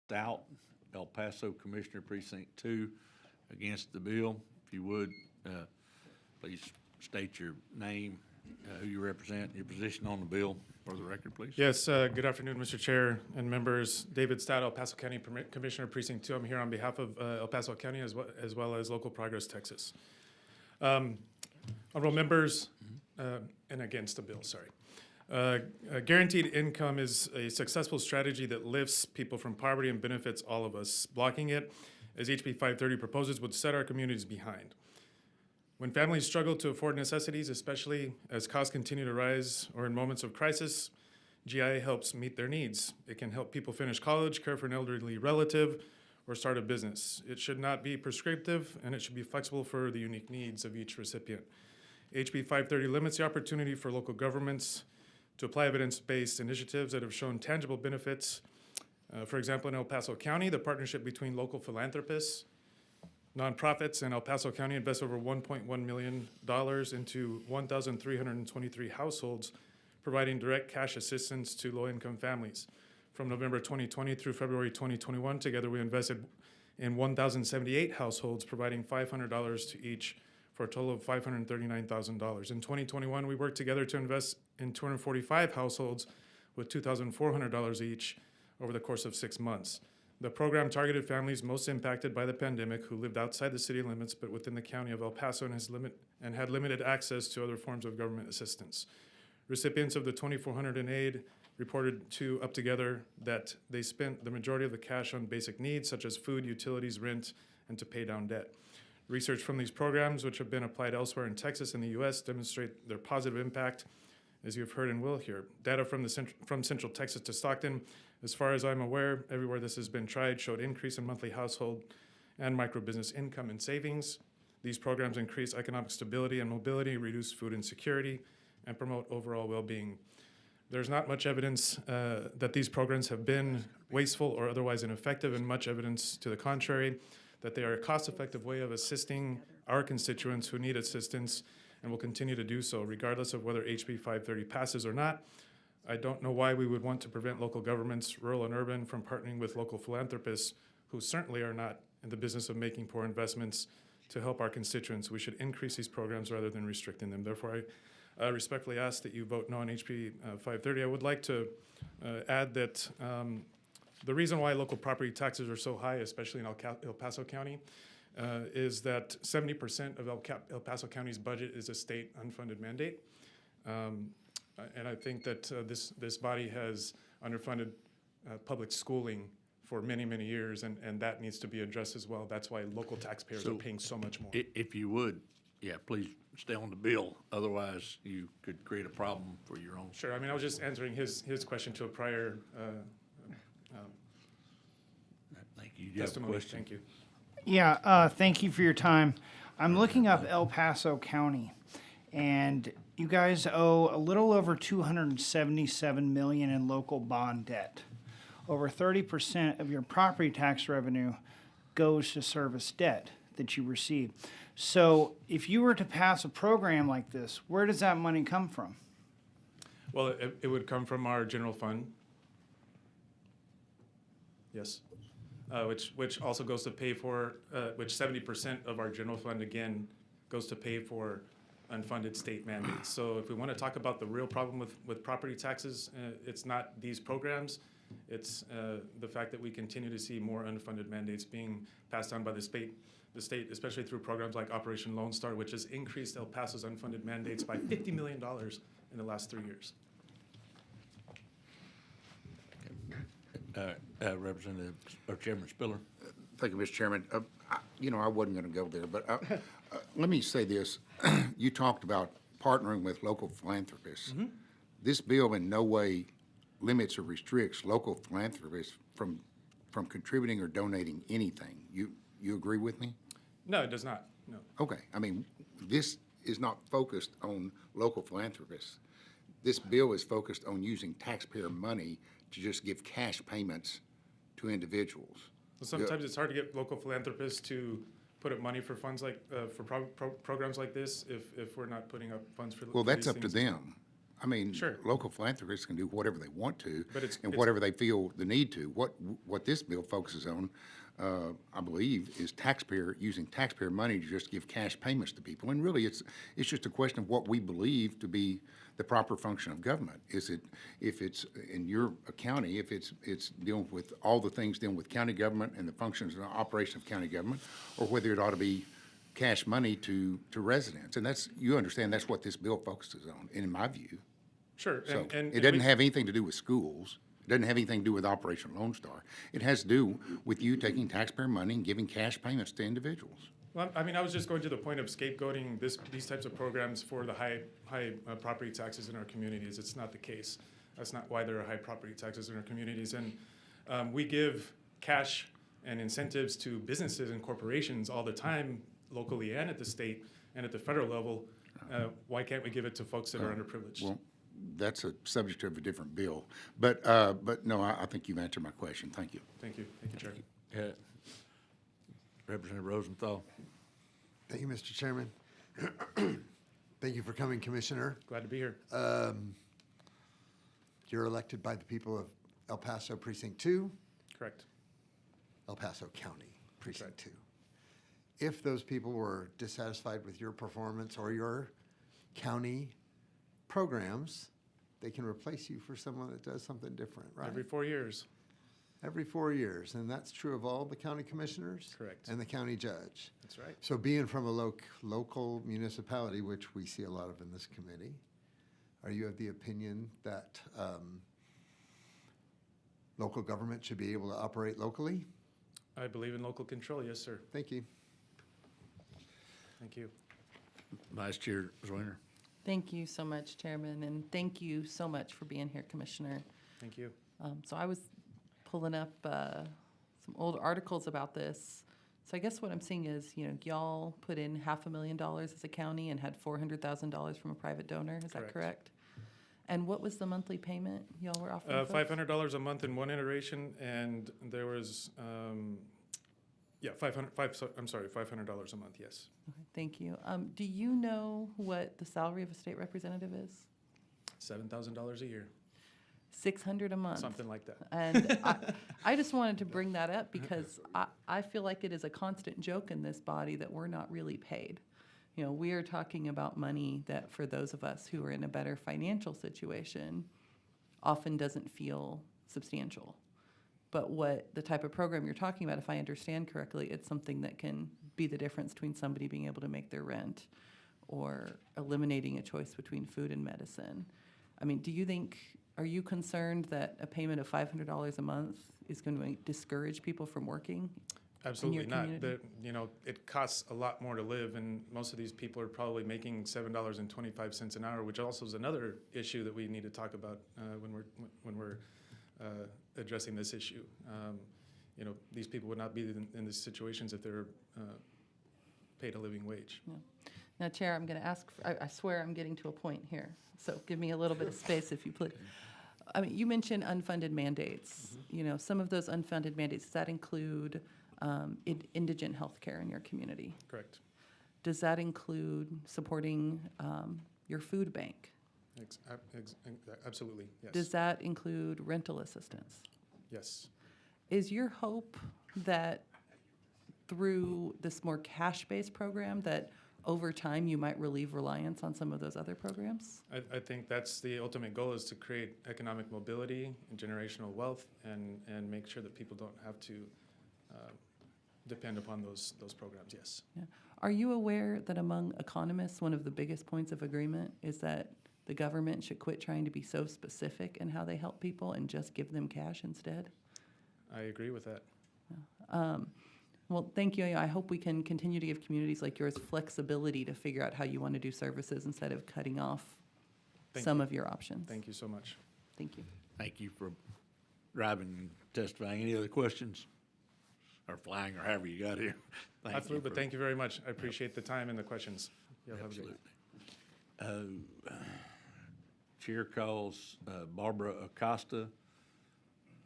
Stout, El Paso Commissioner Precinct 2, against the bill. If you would, please state your name, who you represent, your position on the bill for the record, please. Yes, good afternoon, Mr. Chair and members. David Stout, El Paso County Commissioner Precinct 2. I'm here on behalf of El Paso County as well as Local Progress Texas. Honorable members, and against the bill, sorry. Guaranteed income is a successful strategy that lifts people from poverty and benefits all of us. Blocking it, as HB530 proposes, would set our communities behind. When families struggle to afford necessities, especially as costs continue to rise or in moments of crisis, GI helps meet their needs. It can help people finish college, care for an elderly relative, or start a business. It should not be prescriptive, and it should be flexible for the unique needs of each recipient. HB530 limits the opportunity for local governments to apply evidence-based initiatives that have shown tangible benefits. For example, in El Paso County, the partnership between local philanthropists, nonprofits, and El Paso County invests over $1.1 million into 1,323 households, providing direct cash assistance to low-income families. From November 2020 through February 2021, together we invested in 1,078 households, providing $500 to each, for a total of $539,000. In 2021, we worked together to invest in 245 households with $2,400 each over the course of 6 months. The program targeted families most impacted by the pandemic who lived outside the city limits but within the county of El Paso and had limited access to other forms of government assistance. Recipients of the 2,400 in aid reported to Up Together that they spent the majority of the cash on basic needs such as food, utilities, rent, and to pay down debt. Research from these programs, which have been applied elsewhere in Texas and the U.S., demonstrate their positive impact, as you've heard and will hear. Data from Central Texas to Stockton, as far as I'm aware, everywhere this has been tried, showed increase in monthly household and micro-business income and savings. These programs increase economic stability and mobility, reduce food insecurity, and promote overall well-being. There's not much evidence that these programs have been wasteful or otherwise ineffective, and much evidence to the contrary, that they are a cost-effective way of assisting our constituents who need assistance and will continue to do so, regardless of whether HB 530 passes or not. I don't know why we would want to prevent local governments, rural and urban, from partnering with local philanthropists who certainly are not in the business of making poor investments to help our constituents. We should increase these programs rather than restricting them. Therefore, I respectfully ask that you vote no on HB 530. I would like to add that the reason why local property taxes are so high, especially in El Paso County, is that 70% of El Paso County's budget is a state unfunded mandate. And I think that this body has underfunded public schooling for many, many years, and that needs to be addressed as well. That's why local taxpayers are paying so much more. If you would, yeah, please stay on the bill. Otherwise, you could create a problem for your own. Sure. I mean, I was just answering his question to a prior Thank you. You have a testimony. question? Thank you. Yeah, thank you for your time. I'm looking up El Paso County, and you guys owe a little over $277 million in local bond debt. Over 30% of your property tax revenue goes to service debt that you receive. So if you were to pass a program like this, where does that money come from? Well, it would come from our general fund. Yes. Which also goes to pay for, which 70% of our general fund, again, goes to pay for unfunded state mandates. So if we want to talk about the real problem with property taxes, it's not these programs. It's the fact that we continue to see more unfunded mandates being passed on by the state, especially through programs like Operation Lone Star, which has increased El Paso's unfunded mandates by $50 million in the last 3 years. Representative or Chairman Spiller. Thank you, Mr. Chairman. I wasn't going to go there, but let me say this. You talked about partnering with local philanthropists. Mm-hmm. This bill in no way limits or restricts local philanthropists from contributing or donating anything. You agree with me? No, it does not. No. Okay. I mean, this is not focused on local philanthropists. This bill is focused on using taxpayer money to just give cash payments to individuals. Well, sometimes it's hard to get local philanthropists to put up money for funds like for programs like this if we're not putting up funds for. Well, that's up to them. I mean, Sure. local philanthropists can do whatever they want to, But it's- and it's- whatever they feel the need to. What this bill focuses on, I believe, is using taxpayer money to just give cash payments to people. And really, it's just a question of what we believe to be the proper function of government. Is it, if it's in your county, if it's dealing with all the things dealing with county government and the functions and operation of county government, or whether it ought to be cash money to residents. And you understand that's what this bill focuses on, in my view. Sure. So and it doesn't we- have anything to do with schools. It doesn't have anything to do with Operation Lone Star. It has to do with you taking taxpayer money and giving cash payments to individuals. Well, I mean, I was just going to the point of scapegoating these types of programs for the high property taxes in our communities. It's not the case. That's not why there are high property taxes in our communities. And we give cash and incentives to businesses and corporations all the time, locally and at the state and at the federal level. Why can't we give it to folks that are underprivileged? Well, that's a subject of a different bill. But no, I think you've answered my question. Thank you. Thank you, Chair. Representative Rosenthal. Thank you, Mr. Chairman. Thank you for coming, Commissioner. Glad to be here. You're elected by the people of El Paso Precinct 2, Correct. El Paso County Precinct 2. If those people were dissatisfied with your performance or your county programs, they can replace you for someone that does something different, right? Every 4 years. Every 4 years, and that's true of all the county commissioners? Correct. And the county judge? That's right. So being from a local municipality, which we see a lot of in this committee, are you of the opinion that local government should be able to operate locally? I believe in local control. Yes, sir. Thank you. Thank you. Vice Chair Zwiner. Thank you so much, Chairman, and thank you so much for being here, Commissioner. Thank you. So I was pulling up some old articles about this. So I guess what I'm seeing is, y'all put in $500,000 as a county and had $400,000 from a private donor. Is that Correct. correct? And what was the monthly payment y'all were offering? folks? $500 a month in one iteration, and there was, $500 a month, yes. Okay, thank you. Do you know what the salary of a state representative is? $7,000 a year, $600 a month. something like that. And I just wanted to bring that up because I feel like it is a constant joke in this body that we're not really paid. We are talking about money that for those of us who are in a better financial situation often doesn't feel substantial. But what the type of program you're talking about, if I understand correctly, it's something that can be the difference between somebody being able to make their rent or eliminating a choice between food and medicine. I mean, are you concerned that a payment of $500 a month is going to discourage people from working? Absolutely not. community? It costs a lot more to live, and most of these people are probably making $7.25 an hour, which also is another issue that we need to talk about when we're addressing this issue. These people would not be in these situations if they're paid a living wage. Yeah. Now, Chair, I'm going to ask, I swear I'm getting to a point here, so give me a little bit of space if you please. I mean, you mentioned unfunded mandates. Some of those unfunded mandates, does that include indigent health care in your community? Correct. Does that include supporting your food bank? Absolutely, yes. Does that include rental assistance? Yes. Is your hope that through this more cash-based program that over time you might relieve reliance on some of those other programs? I think that's the ultimate goal, is to create economic mobility and generational wealth, and make sure that people don't have to depend upon those programs, yes. Yeah. Are you aware that among economists, one of the biggest points of agreement is that the government should quit trying to be so specific in how they help people and just give them cash instead? I agree with that. Well, thank you. I hope we can continue to give communities like yours flexibility to figure out how you want to do services instead of cutting off some of your options. Thank you so much. Thank you. Thank you for driving and testifying. Any other questions? Or flying, or however you got here? Thank you Absolutely, for- but thank you very much. I appreciate the time and the questions. Yeah, have a good Absolutely. Chair calls Barbara Acosta